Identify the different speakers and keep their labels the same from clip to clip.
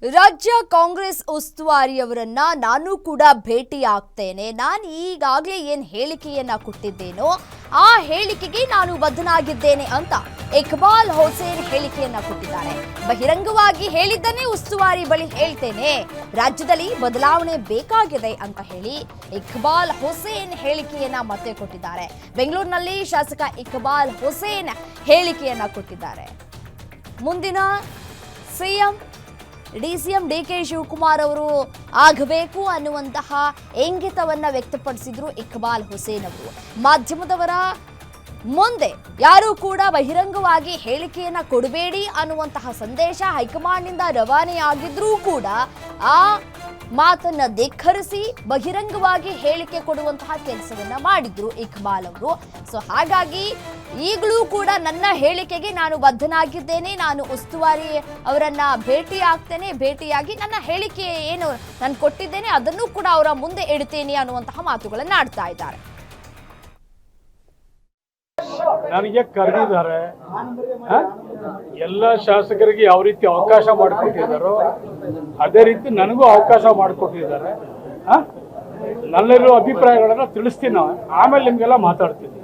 Speaker 1: ರಾಜ್ಯ ಕಾಂಗ್ರೆಸ್ ಉಸ್ತುವಾರಿಯವರನ್ನ ನಾನು ಕೂಡ ಭೇಟಿ ಆಗ್ತೇನೆ. ನಾನು ಈಗಾಗಲೇ ಏನು ಹೇಳಿಕೆಯನ್ನ ಕೊಟ್ಟಿದ್ದೇನೋ ಆ ಹೇಳಿಕೆಗೆ ನಾನು ಬದ್ಧನಾಗಿದ್ದೇನೆ ಅಂತ ಇಕ್ಬಾಲ್ ಹುಸೇನ್ ಹೇಳಿಕೆಯನ್ನ ಕೊಟ್ಟಿದ್ದಾರೆ. ಬಹಿರಂಗವಾಗಿ ಹೇಳಿದ್ದನ್ನೇ ಉಸ್ತುವಾರಿ ಬಳಿ ಹೇಳ್ತೇನೆ, ರಾಜ್ಯದಲ್ಲಿ ಬದಲಾವಣೆ ಬೇಕಾಗಿದೆ ಅಂತ ಹೇಳಿ ಇಕ್ಬಾಲ್ ಹುಸೇನ್ ಹೇಳಿಕೆಯನ್ನ ಮತ್ತೆ ಕೊಟ್ಟಿದ್ದಾರೆ. ಬೆಂಗಳೂರಿನಲ್ಲಿ ಶಾಸಕ ಇಕ್ಬಾಲ್ ಹುಸೇನ್ ಹೇಳಿಕೆಯನ್ನ ಕೊಟ್ಟಿದ್ದಾರೆ. ಮುಂದಿನ ಸಿಎಂ ಡಿಸಿಎಂ ಡಿಕೆ ಶಿವಕುಮಾರ್ ಅವರು ಆಗಬೇಕು ಅನ್ನುವಂತಹ ಇಂಗಿತವನ್ನ ವ್ಯಕ್ತಪಡಿಸಿದ್ರು ಇಕ್ಬಾಲ್ ಹುಸೇನ್ ಅವರು. ಮಾಧ್ಯಮದವರ ಮುಂದೆ ಯಾರು ಕೂಡ ಬಹಿರಂಗವಾಗಿ ಹೇಳಿಕೆಯನ್ನ ಕೊಡಬೇಡಿ ಅನ್ನುವಂತಹ ಸಂದೇಶ ಹೈಕಮಾಂಡ್ನಿಂದ ರವಾನೆಯಾಗಿದ್ರೂ ಕೂಡ ಆ ಮಾತನ್ನ ಧಿಕ್ಕರಿಸಿ ಬಹಿರಂಗವಾಗಿ ಹೇಳಿಕೆ ಕೊಡುವಂತಹ ಕೆಲಸವನ್ನ ಮಾಡಿದ್ರು ಇಕ್ಬಾಲ್ ಅವರು. ಸೊ ಹಾಗಾಗಿ ಈಗಲೂ ಕೂಡ ನನ್ನ ಹೇಳಿಕೆಗೆ ನಾನು ಬದ್ಧನಾಗಿದ್ದೇನೆ, ನಾನು ಉಸ್ತುವಾರಿ ಅವರನ್ನ ಭೇಟಿ ಆಗ್ತೇನೆ, ಭೇಟಿಯಾಗಿ ನನ್ನ ಹೇಳಿಕೆ ಏನು ನಾನು ಕೊಟ್ಟಿದ್ದೇನೆ ಅದನ್ನು ಕೂಡ ಅವರ ಮುಂದೆ ಇಡ್ತೇನೆ ಅನ್ನುವಂತಹ ಮಾತುಗಳನ್ನ ಆಡ್ತಾ ಇದ್ದಾರೆ.
Speaker 2: ನನಗೆ ಕರೆದಿದ್ದಾರೆ, ಎಲ್ಲ ಶಾಸಕರಿಗೆ ಯಾವ ರೀತಿ ಅವಕಾಶ ಮಾಡಿಕೊಟ್ಟಿದ್ದಾರೋ ಅದೇ ರೀತಿ ನನಗೂ ಅವಕಾಶ ಮಾಡಿಕೊಟ್ಟಿದ್ದಾರೆ. ನನ್ನೆಲ್ಲರೂ ಅಭಿಪ್ರಾಯಗಳನ್ನ ತಿಳಿಸ್ತೀನಿ, ನಾವು ಆಮೇಲೆ ನಿಮ್ಗೆಲ್ಲ ಮಾತಾಡ್ತೀನಿ,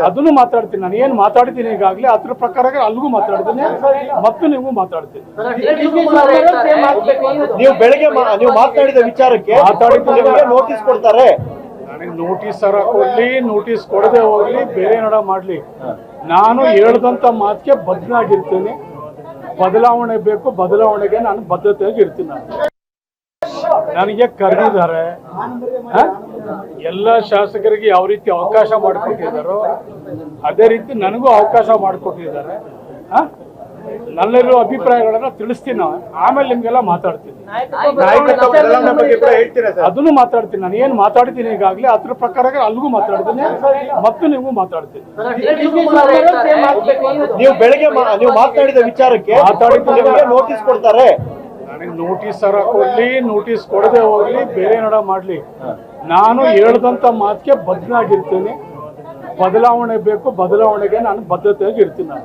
Speaker 2: ಅದನ್ನು ಮಾತಾಡ್ತೀನಿ. ನಾನು ಏನು ಮಾತಾಡ್ತೀನಿ ಈಗಾಗಲೇ ಅದ್ರ ಪ್ರಕಾರ ಅಲ್ಲಿಗೂ ಮಾತಾಡ್ತೀನಿ ಮತ್ತು ನೀವು ಮಾತಾಡ್ತೀನಿ.
Speaker 3: ನೀವು ಬೆಳಗ್ಗೆ ನೀವು ಮಾತಾಡಿದ ವಿಚಾರಕ್ಕೆ ನೋಟಿಸ್ ಕೊಡ್ತಾರೆ.
Speaker 2: ನನಗೆ ನೋಟಿಸ್ ಕೊಡ್ಲಿ, ನೋಟಿಸ್ ಕೊಡದೆ ಹೋಗ್ಲಿ, ಬೇರೆ ನಡ ಮಾಡ್ಲಿ, ನಾನು ಹೇಳ್ದಂತ ಮಾತಿಗೆ ಬದ್ಧನಾಗಿರ್ತೀನಿ. ಬದಲಾವಣೆ ಬೇಕು, ಬದಲಾವಣೆಗೆ ನಾನು ಬದ್ಧತೆಯಾಗಿ ಇರ್ತೀನಿ. ನನಗೆ ಕರೆದಿದ್ದಾರೆ, ಎಲ್ಲ ಶಾಸಕರಿಗೆ ಯಾವ ರೀತಿ ಅವಕಾಶ ಮಾಡಿಕೊಟ್ಟಿದ್ದಾರೋ ಅದೇ ರೀತಿ ನನಗೂ ಅವಕಾಶ ಮಾಡಿಕೊಟ್ಟಿದ್ದಾರೆ. ನನ್ನೆಲ್ಲರೂ ಅಭಿಪ್ರಾಯಗಳನ್ನ ತಿಳಿಸ್ತೀನಿ, ನಾವು ಆಮೇಲೆ ನಿಮ್ಗೆಲ್ಲ ಮಾತಾಡ್ತೀನಿ, ಅದನ್ನು ಮಾತಾಡ್ತೀನಿ. ನಾನು ಏನು ಮಾತಾಡ್ತೀನಿ ಈಗಾಗಲೇ ಅದ್ರ ಪ್ರಕಾರ ಅಲ್ಲಿಗೂ ಮಾತಾಡ್ತೀನಿ ಮತ್ತು ನೀವು ಮಾತಾಡ್ತೀನಿ.
Speaker 3: ನೀವು ಬೆಳಗ್ಗೆ ನೀವು ಮಾತಾಡಿದ ವಿಚಾರಕ್ಕೆ ನೋಟಿಸ್ ಕೊಡ್ತಾರೆ.
Speaker 2: ನನಗೆ ನೋಟಿಸ್ ಕೊಡ್ಲಿ, ನೋಟಿಸ್ ಕೊಡದೆ ಹೋಗ್ಲಿ, ಬೇರೆ ನಡ ಮಾಡ್ಲಿ, ನಾನು ಹೇಳ್ದಂತ ಮಾತಿಗೆ ಬದ್ಧನಾಗಿರ್ತೀನಿ. ಬದಲಾವಣೆ ಬೇಕು, ಬದಲಾವಣೆಗೆ ನಾನು ಬದ್ಧತೆಯಾಗಿ ಇರ್ತೀನಿ.